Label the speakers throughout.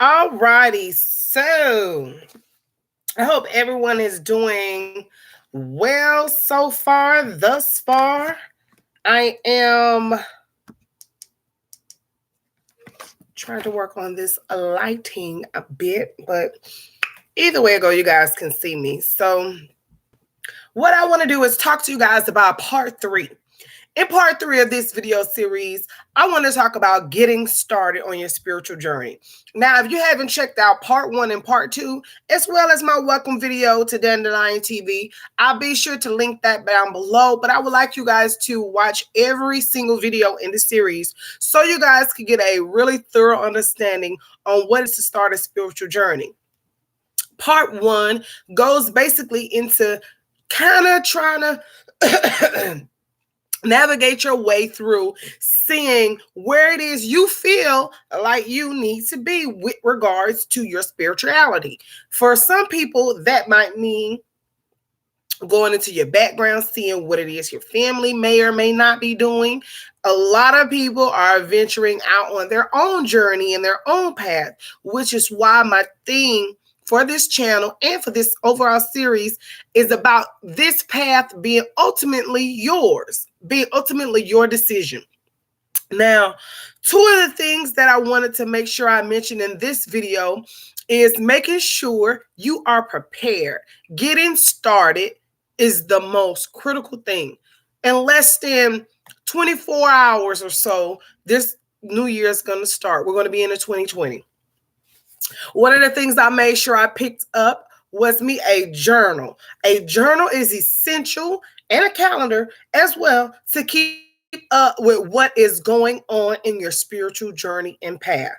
Speaker 1: Alrighty, so I hope everyone is doing well so far, thus far. I am trying to work on this lighting a bit, but either way I go, you guys can see me. So what I want to do is talk to you guys about part 3. In part 3 of this video series, I want to talk about getting started on your spiritual journey. Now, if you haven't checked out part 1 and part 2, as well as my welcome video to Dandii-Lion TV, I'll be sure to link that down below. But I would like you guys to watch every single video in the series so you guys can get a really thorough understanding on what is to start a spiritual journey. Part 1 goes basically into kind of trying to navigate your way through seeing where it is you feel like you need to be with regards to your spirituality. For some people, that might mean going into your background, seeing what it is your family may or may not be doing. A lot of people are venturing out on their own journey and their own path, which is why my theme for this channel and for this overall series is about this path being ultimately yours, being ultimately your decision. Now, 2 of the things that I wanted to make sure I mentioned in this video is making sure you are prepared. Getting started is the most critical thing. In less than 24 hours or so, this new year is going to start. We're going to be into 2020. One of the things I made sure I picked up was me a journal. A journal is essential, and a calendar as well, to keep up with what is going on in your spiritual journey and path.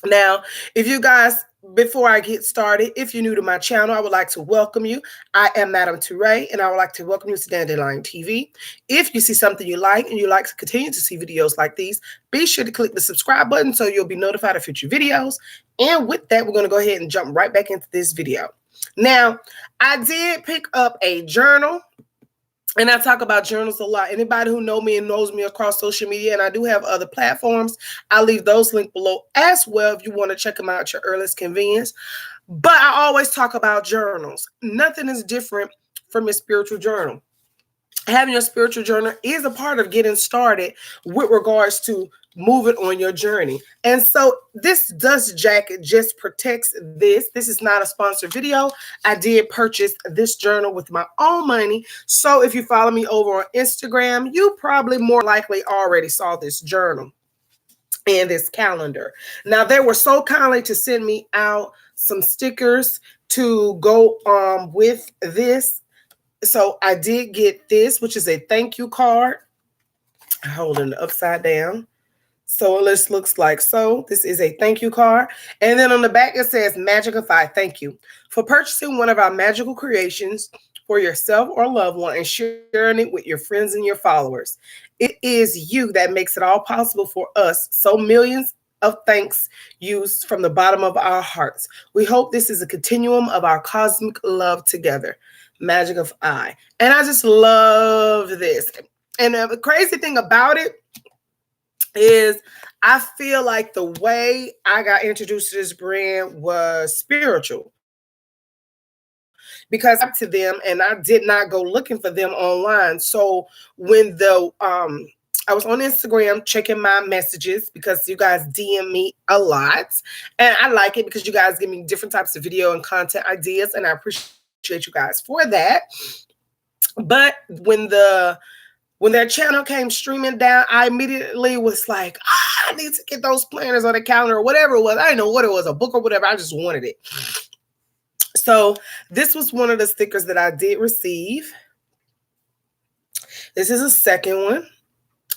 Speaker 1: Now, if you guys, before I get started, if you're new to my channel, I would like to welcome you. I am Madam Touré, and I would like to welcome you to Dandii-Lion TV. If you see something you like and you like to continue to see videos like these, be sure to click the subscribe button so you'll be notified of future videos. And with that, we're going to go ahead and jump right back into this video. Now, I did pick up a journal. And I talk about journals a lot. Anybody who knows me and knows me across social media, and I do have other platforms, I'll leave those linked below as well if you want to check them out at your earliest convenience. But I always talk about journals. Nothing is different from a spiritual journal. Having your spiritual journal is a part of getting started with regards to moving on your journey. And so this dust jacket just protects this. This is not a sponsored video. I did purchase this journal with my own money. So if you follow me over on Instagram, you probably more likely already saw this journal and this calendar. Now, they were so kindly to send me out some stickers to go with this. So I did get this, which is a thank you card. Holding it upside down. So this looks like so. This is a thank you card. And then on the back, it says, Magi of I, thank you for purchasing one of our magical creations for yourself or loved one and sharing it with your friends and your followers. It is you that makes it all possible for us. So millions of thanks used from the bottom of our hearts. We hope this is a continuum of our cosmic love together. Magi of I. And I just love this. And the crazy thing about it is I feel like the way I got introduced to this brand was spiritual, because I'm to them and I did not go looking for them online. So when I was on Instagram checking my messages, because you guys DM me a lot, and I like it because you guys give me different types of video and content ideas, and I appreciate you guys for that. But when their channel came streaming down, I immediately was like, I need to get those planners on the calendar or whatever it was. I didn't know what it was, a book or whatever. I just wanted it. So this was one of the stickers that I did receive. This is a second one.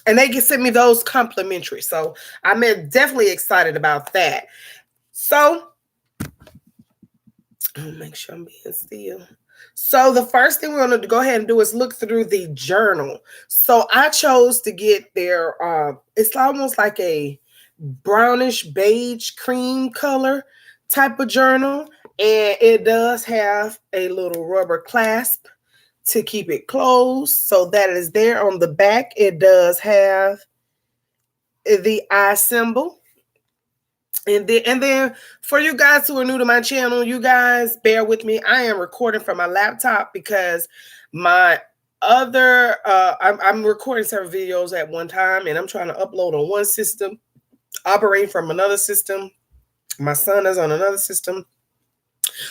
Speaker 1: And they sent me those complimentary. So I'm definitely excited about that. So I'll make sure I'm being still. So the first thing we're going to go ahead and do is look through the journal. So I chose to get their, it's almost like a brownish beige cream color type of journal. And it does have a little rubber clasp to keep it closed. So that is there on the back. It does have the I symbol. And then for you guys who are new to my channel, you guys bear with me. I am recording from my laptop because my other I'm recording several videos at one time, and I'm trying to upload on one system, operating from another system. My son is on another system.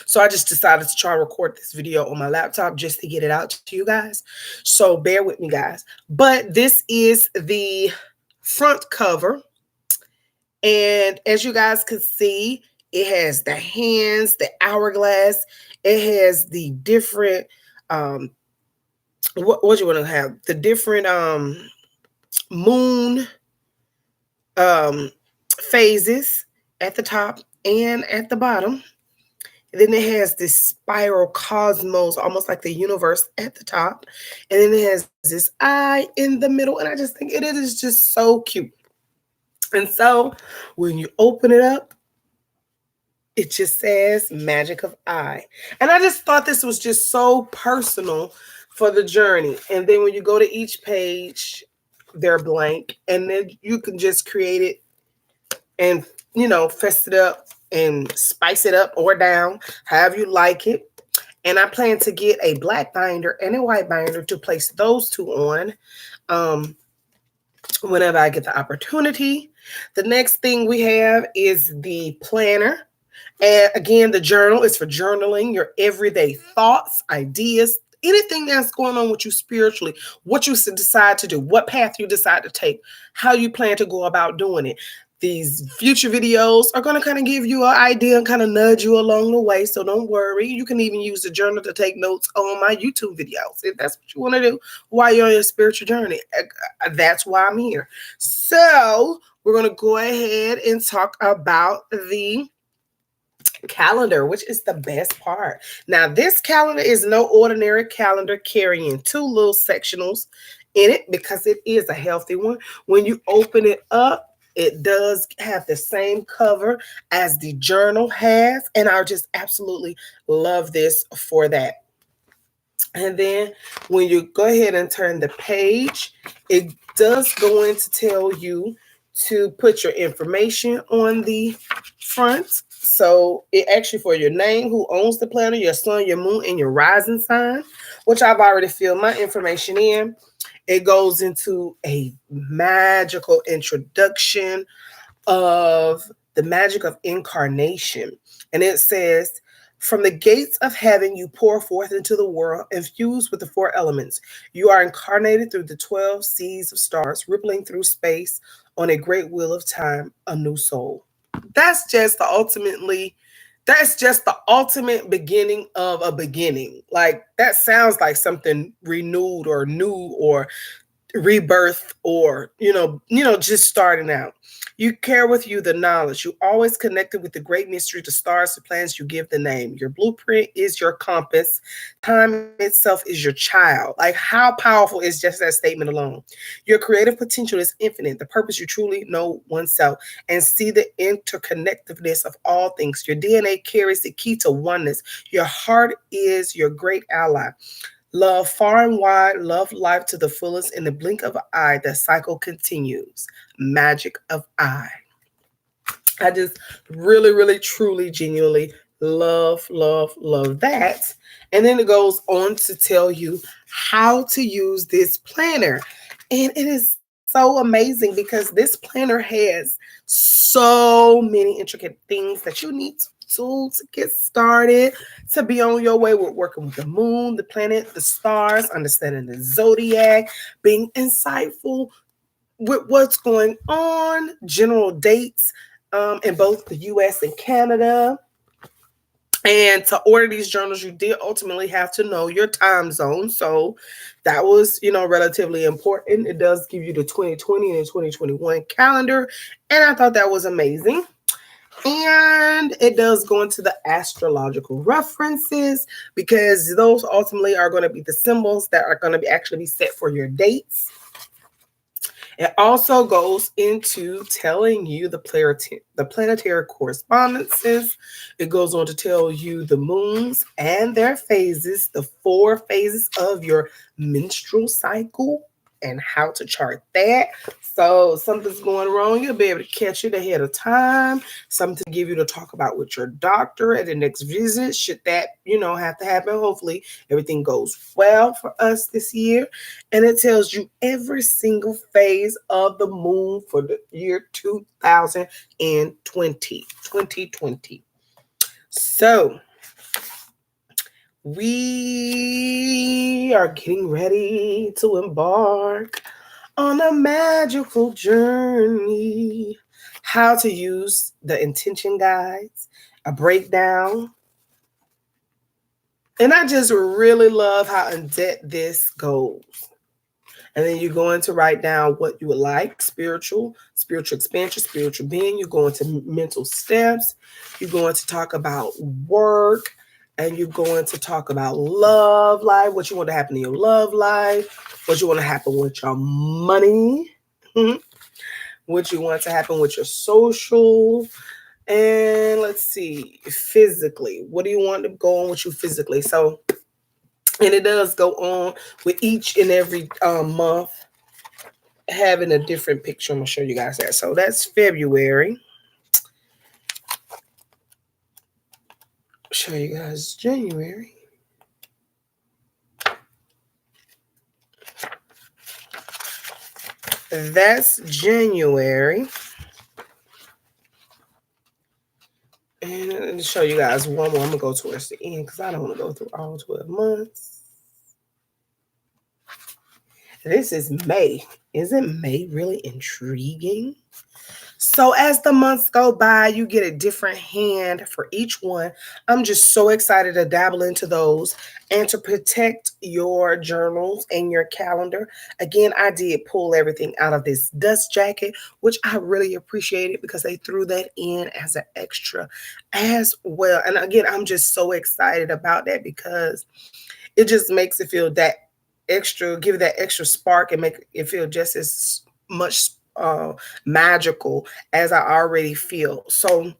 Speaker 1: So I just decided to try to record this video on my laptop just to get it out to you guys. So bear with me, guys. But this is the front cover. And as you guys can see, it has the hands, the hourglass. It has the different, what you want to have? The different moon phases at the top and at the bottom. And then it has this spiral cosmos, almost like the universe at the top. And then it has this eye in the middle. And I just think it is just so cute. And so when you open it up, it just says Magic of I. And I just thought this was just so personal for the journey. And then when you go to each page, they're blank. And then you can just create it and, you know, fess it up and spice it up or down, however you like it. And I plan to get a black binder and a white binder to place those two on whenever I get the opportunity. The next thing we have is the planner. And again, the journal is for journaling your everyday thoughts, ideas, anything that's going on with you spiritually, what you decide to do, what path you decide to take, how you plan to go about doing it. These future videos are going to kind of give you an idea and kind of nudge you along the way. So don't worry. You can even use the journal to take notes on my YouTube videos if that's what you want to do while you're on your spiritual journey. That's why I'm here. So we're going to go ahead and talk about the calendar, which is the best part. Now, this calendar is no ordinary calendar carrying two little sectionals in it because it is a healthy one. When you open it up, it does have the same cover as the journal has, and I just absolutely love this for that. And then when you go ahead and turn the page, it does go in to tell you to put your information on the front. So it actually for your name, who owns the planner, your sun, your moon, and your rising sign, which I've already filled my information in. It goes into a magical introduction of the magic of incarnation. And it says, from the gates of heaven, you pour forth into the world, infused with the four elements. You are incarnated through the 12 seas of stars, rippling through space on a great wheel of time, a new soul. That's just the ultimate beginning of a beginning. Like, that sounds like something renewed or new or rebirth or, just starting out. You carry with you the knowledge. You always connected with the great mystery, the stars, the planets you give the name. Your blueprint is your compass. Time itself is your child. Like, how powerful is just that statement alone? Your creative potential is infinite. The purpose you truly know oneself and see the interconnectedness of all things. Your DNA carries the key to oneness. Your heart is your great ally. Love far and wide, love life to the fullest. In the blink of an eye, the cycle continues. Magic of I. I just really, really, truly, genuinely love that. And then it goes on to tell you how to use this planner. And it is so amazing because this planner has so many intricate things that you need to get started, to be on your way with working with the moon, the planet, the stars, understanding the zodiac, being insightful with what's going on, general dates in both the US and Canada. And to order these journals, you did ultimately have to know your time zone. So that was, relatively important. It does give you the 2020 and 2021 calendar. And I thought that was amazing. And it does go into the astrological references because those ultimately are going to be the symbols that are going to actually be set for your dates. It also goes into telling you the planetary correspondences. It goes on to tell you the moons and their phases, the 4 phases of your menstrual cycle, and how to chart that. So something's going wrong, you'll be able to catch it ahead of time. Something to give you to talk about with your doctor at the next visit, should that, have to happen. Hopefully everything goes well for us this year. And it tells you every single phase of the moon for the year 2020. So we are getting ready to embark on a magical journey. How to use the intention guides, a breakdown. And I just really love how in depth this goes. And then you're going to write down what you would like: spiritual expansion, spiritual being. You're going to mental steps. You're going to talk about work. And you're going to talk about love life, what you want to happen in your love life, what you want to happen with your money, what you want to happen with your social. And let's see, physically, what do you want to go on with you physically? So, and it does go on with each and every month having a different picture. I'm going to show you guys that. So that's February. Show you guys January. That's January. And to show you guys one more, I'm going to go towards the end because I don't want to go through all 12 months. This is May. Isn't May really intriguing? So as the months go by, you get a different hand for each one. I'm just so excited to dabble into those and to protect your journals and your calendar. Again, I did pull everything out of this dust jacket, which I really appreciated because they threw that in as an extra as well. And again, I'm just so excited about that because it just makes it feel that extra, give it that extra spark and make it feel just as much magical as I already feel. So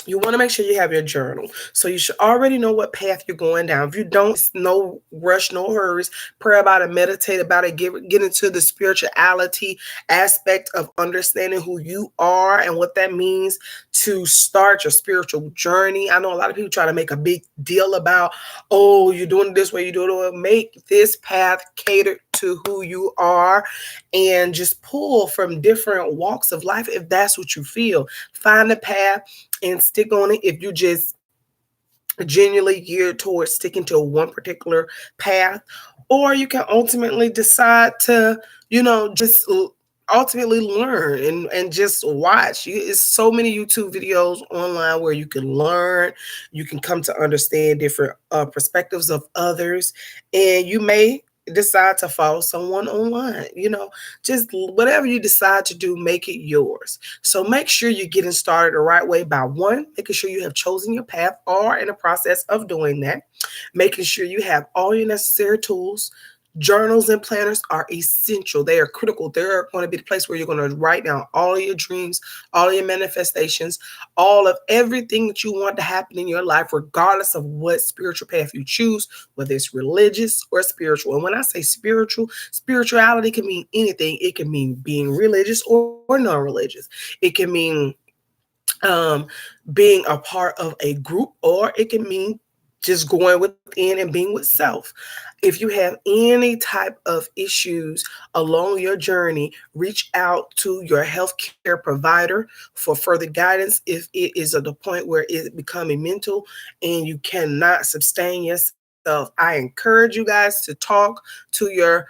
Speaker 1: you want to make sure you have your journal. So you should already know what path you're going down. If you don't, no rush, no hurries. Pray about it, meditate about it, get into the spirituality aspect of understanding who you are and what that means to start your spiritual journey. I know a lot of people try to make a big deal about, oh, you're doing it this way, you do it. Make this path cater to who you are and just pull from different walks of life if that's what you feel. Find a path and stick on it if you just genuinely geared towards sticking to one particular path. Or you can ultimately decide to, just ultimately learn and just watch. It's so many YouTube videos online where you can learn, you can come to understand different perspectives of others, and you may decide to follow someone online. Just whatever you decide to do, make it yours. So make sure you're getting started the right way by one, making sure you have chosen your path or in the process of doing that, making sure you have all your necessary tools. Journals and planners are essential. They are critical. They're going to be the place where you're going to write down all of your dreams, all of your manifestations, all of everything that you want to happen in your life, regardless of what spiritual path you choose, whether it's religious or spiritual. And when I say spiritual, spirituality can mean anything. It can mean being religious or non-religious. It can mean being a part of a group, or it can mean just going within and being with self. If you have any type of issues along your journey, reach out to your healthcare provider for further guidance. If it is at the point where it's becoming mental and you cannot sustain yourself, I encourage you guys to talk to your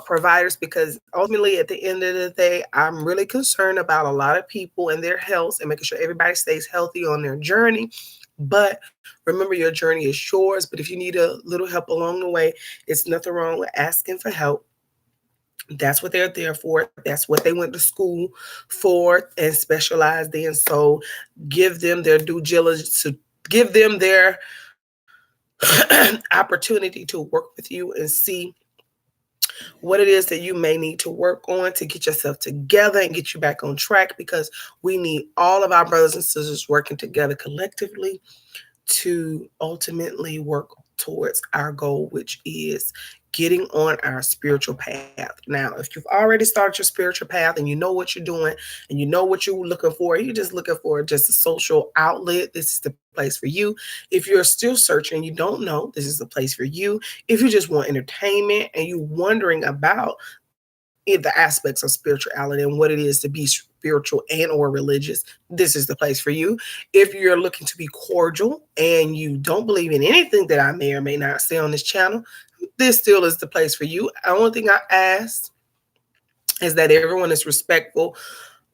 Speaker 1: providers, because ultimately at the end of the day, I'm really concerned about a lot of people and their health and making sure everybody stays healthy on their journey. But remember, your journey is yours. But if you need a little help along the way, it's nothing wrong with asking for help. That's what they're there for. That's what they went to school for and specialized in. So give them their due diligence, to give them their opportunity to work with you and see what it is that you may need to work on to get yourself together and get you back on track, because we need all of our brothers and sisters working together collectively to ultimately work towards our goal, which is getting on our spiritual path. Now, if you've already started your spiritual path and you know what you're doing and you know what you're looking for, you're just looking for just a social outlet, this is the place for you. If you're still searching and you don't know, this is the place for you. If you just want entertainment and you're wondering about the aspects of spirituality and what it is to be spiritual and or religious, this is the place for you. If you're looking to be cordial and you don't believe in anything that I may or may not say on this channel, this still is the place for you. The only thing I ask is that everyone is respectful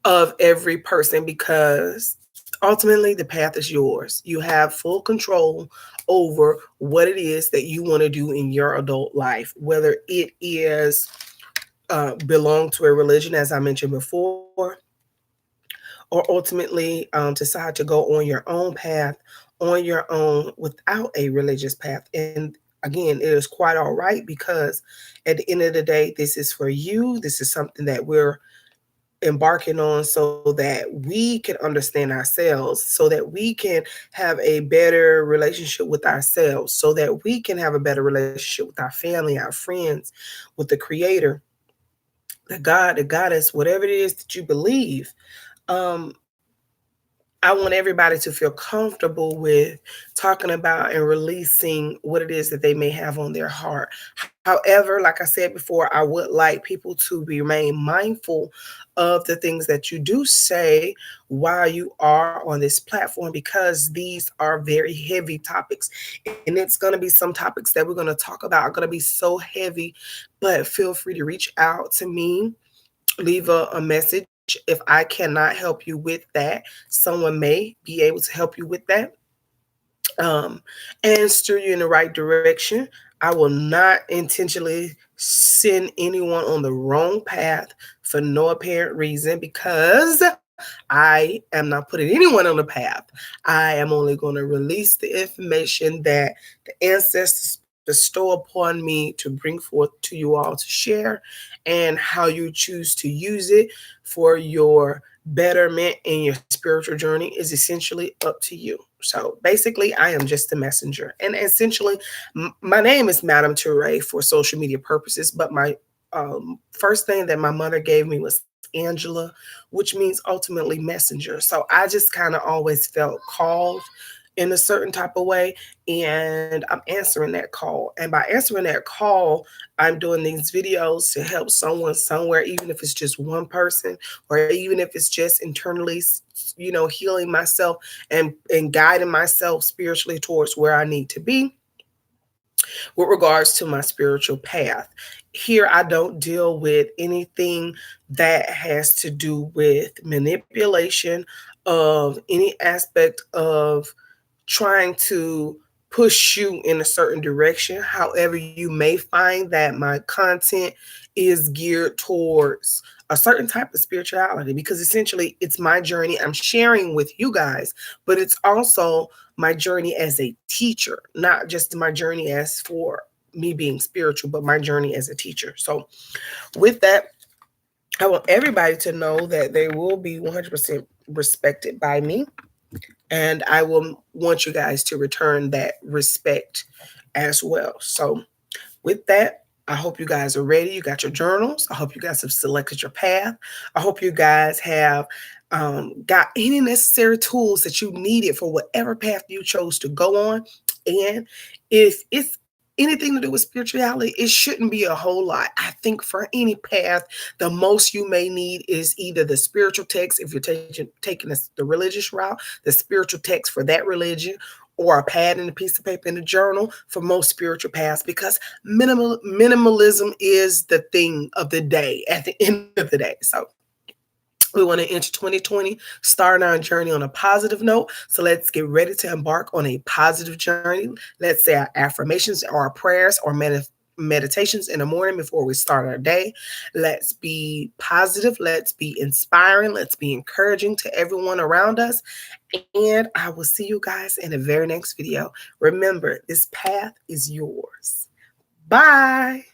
Speaker 1: of every person, because ultimately the path is yours. You have full control over what it is that you want to do in your adult life, whether it is belong to a religion, as I mentioned before, or ultimately decide to go on your own path, on your own, without a religious path. And again, it is quite all right, because at the end of the day, this is for you. This is something that we're embarking on so that we can understand ourselves, so that we can have a better relationship with ourselves, so that we can have a better relationship with our family, our friends, with the Creator, the God, the goddess, whatever it is that you believe. Um, I want everybody to feel comfortable with talking about and releasing what it is that they may have on their heart. However, like I said before, I would like people to remain mindful of the things that you do say while you are on this platform, because these are very heavy topics. And it's going to be some topics that we're going to talk about are going to be so heavy, but feel free to reach out to me, leave a message. If I cannot help you with that, someone may be able to help you with that, and steer you in the right direction. I will not intentionally send anyone on the wrong path for no apparent reason, because I am not putting anyone on the path. I am only going to release the information that the ancestors bestow upon me to bring forth to you all to share, and how you choose to use it for your betterment in your spiritual journey is essentially up to you. So basically, I am just a messenger. And essentially, my name is Madame Toure for social media purposes, but my first name that my mother gave me was Angela, which means ultimately messenger. So I just kind of always felt called in a certain type of way, and I'm answering that call. And by answering that call, I'm doing these videos to help someone somewhere, even if it's just one person, or even if it's just internally, healing myself and guiding myself spiritually towards where I need to be with regards to my spiritual path. Here, I don't deal with anything that has to do with manipulation of any aspect of trying to push you in a certain direction. However, you may find that my content is geared towards a certain type of spirituality, because essentially it's my journey I'm sharing with you guys, but it's also my journey as a teacher, not just my journey as for me being spiritual, but my journey as a teacher. So with that, I want everybody to know that they will be 100% respected by me. And I will want you guys to return that respect as well. So with that, I hope you guys are ready. You got your journals. I hope you guys have selected your path. I hope you guys have got any necessary tools that you needed for whatever path you chose to go on. And if it's anything to do with spirituality, it shouldn't be a whole lot. I think for any path, the most you may need is either the spiritual text, if you're taking the religious route, the spiritual text for that religion, or a pad and a piece of paper in a journal for most spiritual paths, because minimalism is the thing of the day at the end of the day. So we want to enter 2020, starting our journey on a positive note. So let's get ready to embark on a positive journey. Let's say our affirmations or our prayers or meditations in the morning before we start our day. Let's be positive. Let's be inspiring. Let's be encouraging to everyone around us. And I will see you guys in the very next video. Remember, this path is yours. Bye.